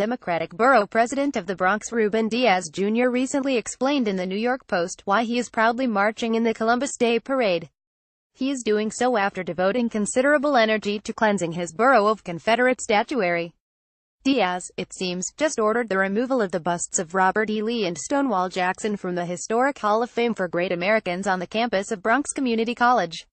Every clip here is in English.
Democratic Borough President of the Bronx Ruben Diaz Jr. recently explained in the New York Post why he is proudly marching in the Columbus Day Parade. He is doing so after devoting considerable energy to cleansing his borough of Confederate statuary. Diaz, it seems, just ordered the removal of the busts of Robert E. Lee and Stonewall Jackson from the historic Hall of Fame for Great Americans on the campus of Bronx Community College.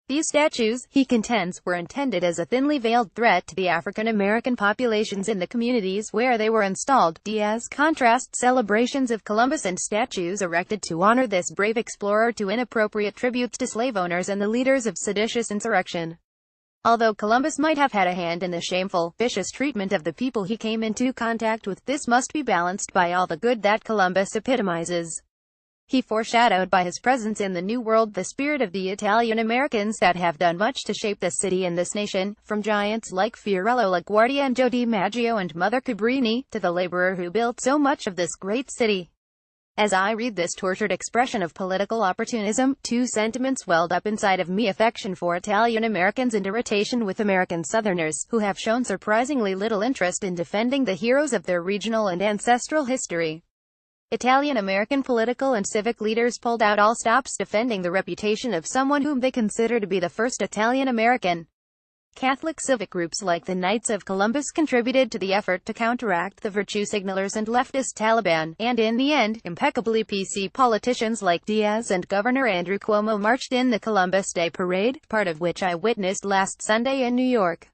These statues, he contends, were intended as a thinly veiled threat to the African American populations in the communities where they were installed. Diaz contrasts celebrations of Columbus and statues erected to honor this brave explorer to inappropriate tributes to slave owners and the leaders of seditious insurrection. Although Columbus might have had a hand in the shameful, vicious treatment of the people he came into contact with, this must be balanced by all the good that Columbus epitomizes. He foreshadowed by his presence in the New World the spirit of the Italian-Americans that have done much to shape this city and this nation, from giants like Fiorello LaGuardia and Joe DiMaggio and Mother Cabrini, to the laborer who built so much of this great city. As I read this tortured expression of political opportunism, two sentiments welled up inside of me: affection for Italian-Americans and irritation with American Southerners, who have shown surprisingly little interest in defending the heroes of their regional and ancestral history. Italian-American political and civic leaders pulled out all stops defending the reputation of someone whom they consider to be the first Italian-American. Catholic civic groups like the Knights of Columbus contributed to the effort to counteract the virtue signalers and leftist Taliban, and in the end, impeccably PC politicians like Diaz and Governor Andrew Cuomo marched in the Columbus Day Parade, part of which I witnessed last Sunday in New York.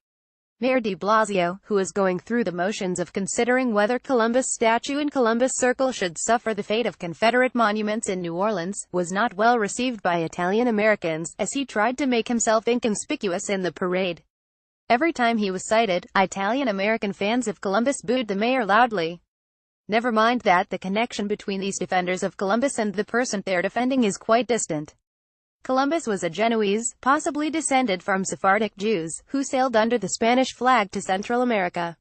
Mayor de Blasio, who is going through the motions of considering whether Columbus statue in Columbus Circle should suffer the fate of Confederate monuments in New Orleans, was not well received by Italian-Americans, as he tried to make himself inconspicuous in the parade. Every time he was cited, Italian-American fans of Columbus booed the mayor loudly. Never mind that the connection between these defenders of Columbus and the person they're defending is quite distant. Columbus was a Genoese, possibly descended from Sephardic Jews, who sailed under the Spanish flag to Central America.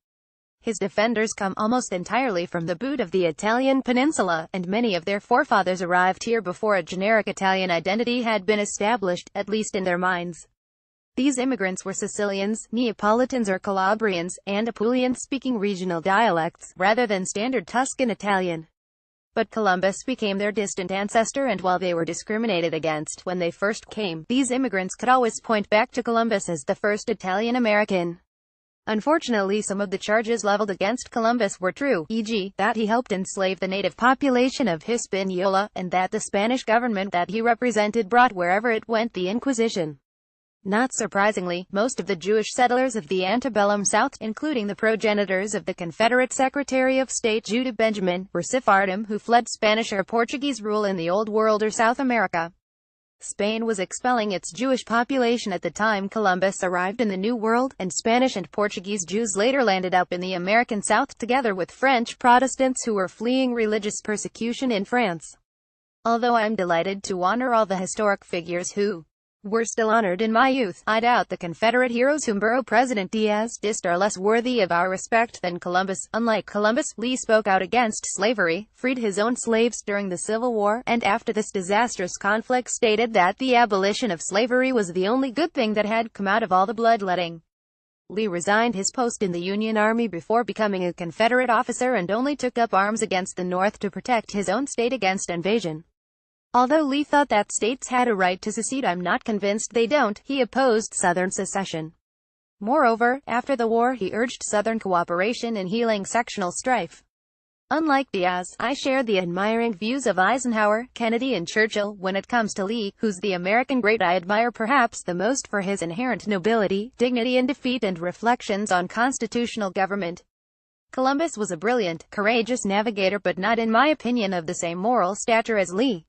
His defenders come almost entirely from the boot of the Italian peninsula, and many of their forefathers arrived here before a generic Italian identity had been established, at least in their minds. These immigrants were Sicilians, Neapolitans or Calabrians, and Apulian-speaking regional dialects, rather than standard Tuscan Italian. But Columbus became their distant ancestor, and while they were discriminated against when they first came, these immigrants could always point back to Columbus as the first Italian-American. Unfortunately, some of the charges leveled against Columbus were true, e.g., that he helped enslave the native population of Hispaniola, and that the Spanish government that he represented brought wherever it went the Inquisition. Not surprisingly, most of the Jewish settlers of the antebellum South, including the progenitors of the Confederate Secretary of State Judah Benjamin, were Sephardim who fled Spanish or Portuguese rule in the Old World or South America. Spain was expelling its Jewish population at the time Columbus arrived in the New World, and Spanish and Portuguese Jews later landed up in the American South, together with French Protestants who were fleeing religious persecution in France. Although I'm delighted to honor all the historic figures who were still honored in my youth, I doubt the Confederate heroes whom Borough President Diaz dissed are less worthy of our respect than Columbus. Unlike Columbus, Lee spoke out against slavery, freed his own slaves during the Civil War, and after this disastrous conflict stated that the abolition of slavery was the only good thing that had come out of all the bloodletting. Lee resigned his post in the Union Army before becoming a Confederate officer and only took up arms against the North to protect his own state against invasion. Although Lee thought that states had a right to secede, I'm not convinced they don't. He opposed Southern secession. Moreover, after the war he urged Southern cooperation in healing sectional strife. Unlike Diaz, I share the admiring views of Eisenhower, Kennedy and Churchill. When it comes to Lee, who's the American great I admire perhaps the most for his inherent nobility, dignity in defeat and reflections on constitutional government. Columbus was a brilliant, courageous navigator, but not in my opinion of the same moral stature as Lee.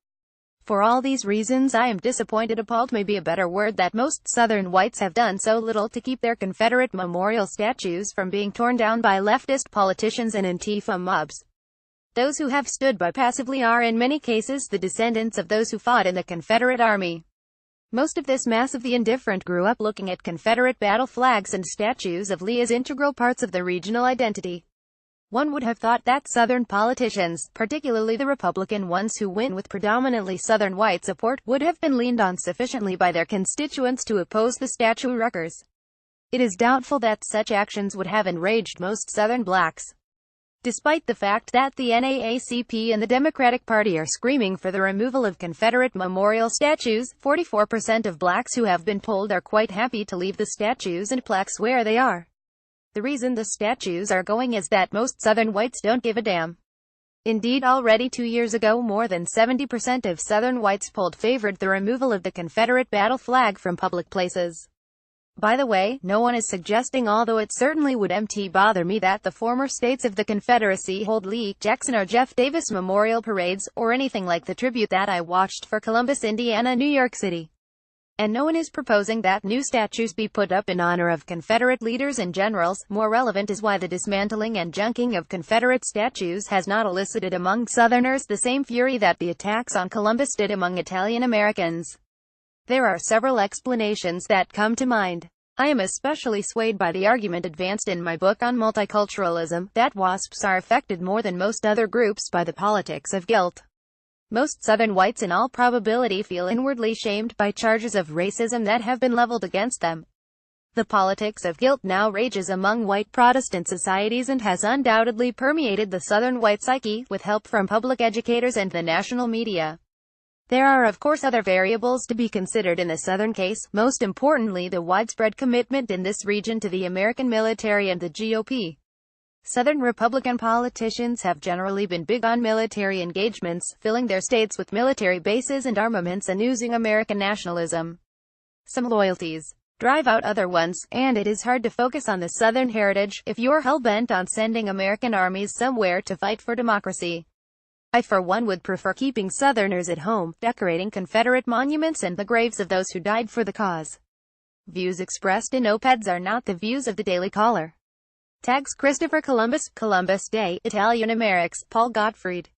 For all these reasons I am disappointed, appalled may be a better word, that most Southern whites have done so little to keep their Confederate memorial statues from being torn down by leftist politicians and Antifa mobs. Those who have stood by passively are in many cases the descendants of those who fought in the Confederate Army. Most of this mass of the indifferent grew up looking at Confederate battle flags and statues of Lee as integral parts of the regional identity. One would have thought that Southern politicians, particularly the Republican ones who win with predominantly Southern white support, would have been leaned on sufficiently by their constituents to oppose the statue wreckers. It is doubtful that such actions would have enraged most Southern blacks. Despite the fact that the NAACP and the Democratic Party are screaming for the removal of Confederate memorial statues, 44% of blacks who have been polled are quite happy to leave the statues and plaques where they are. The reason the statues are going is that most Southern whites don't give a damn. Indeed, already 2 years ago, more than 70% of Southern whites polled favored the removal of the Confederate battle flag from public places. By the way, no one is suggesting, although it certainly would bother me, that the former states of the Confederacy hold Lee, Jackson or Jeff Davis memorial parades, or anything like the tribute that I watched for Columbus, Indiana, New York City. And no one is proposing that new statues be put up in honor of Confederate leaders and generals. More relevant is why the dismantling and junking of Confederate statues has not elicited among Southerners the same fury that the attacks on Columbus did among Italian-Americans. There are several explanations that come to mind. I am especially swayed by the argument advanced in my book on multiculturalism, that WASPs are affected more than most other groups by the politics of guilt. Most Southern whites in all probability feel inwardly shamed by charges of racism that have been leveled against them. The politics of guilt now rages among white Protestant societies and has undoubtedly permeated the Southern white psyche, with help from public educators and the national media. There are of course other variables to be considered in the Southern case, most importantly the widespread commitment in this region to the American military and the GOP. Southern Republican politicians have generally been big on military engagements, filling their states with military bases and armaments and using American nationalism. Some loyalties drive out other ones, and it is hard to focus on the Southern heritage if you're hell-bent on sending American armies somewhere to fight for democracy. I for one would prefer keeping Southerners at home, decorating Confederate monuments and the graves of those who died for the cause. Views expressed in op-eds are not the views of the Daily Caller. Tags Christopher Columbus, Columbus Day, Italian-Americs, Paul Gottfried.